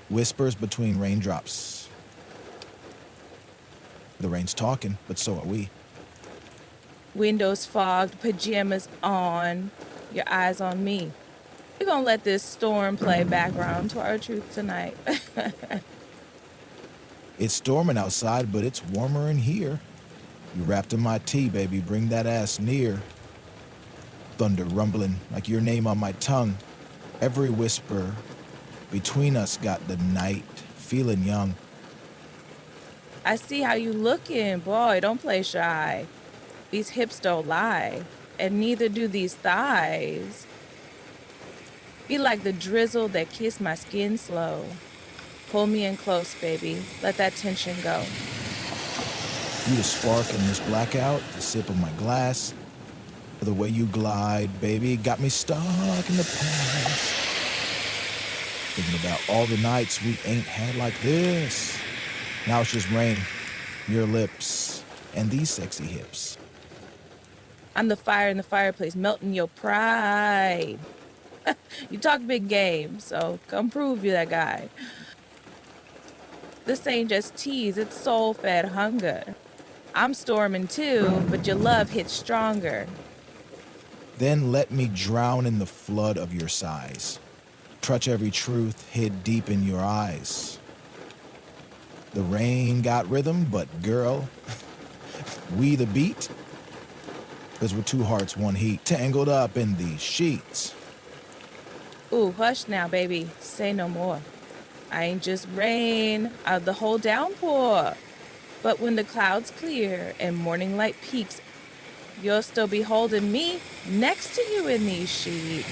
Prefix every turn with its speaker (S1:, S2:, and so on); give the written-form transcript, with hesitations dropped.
S1: Whispers between raindrops. The rain's talking, but so are we.
S2: Windows fogged, pajamas on, your eyes on me. We're gonna let this storm play background to our truth tonight.
S1: It's storming outside, but it's warmer in here. You wrapped in my tea, baby, bring that ass near. Thunder rumbling like your name on my tongue. Every whisper between us got the night feeling young.
S2: I see how you looking, boy, don't play shy. These hips don't lie, and neither do these thighs. Be like the drizzle that kissed my skin slow. Pull me in close, baby. Let that tension go.
S1: You the spark in this blackout, the sip of my glass. The way you glide, baby, got me stuck in the past. Thinking about all the nights we ain't had like this. Now it's just rain, your lips, and these sexy hips.
S2: I'm the fire in the fireplace, melting your pride. You talk big game, so come prove you're that guy. This ain't just tease, it's soul-fed hunger. I'm storming too, but your love hits stronger.
S1: Then let me drown in the flood of your sighs. Touch every truth hid deep in your eyes. The rain got rhythm, but girl, we the beat. 'Cause we're two hearts, one heat, tangled up in these sheets.
S2: Ooh, hush now, baby, say no more. I ain't just rain out of the whole downpour. But when the clouds clear and morning light peaks, you'll still be holding me next to you in these sheets.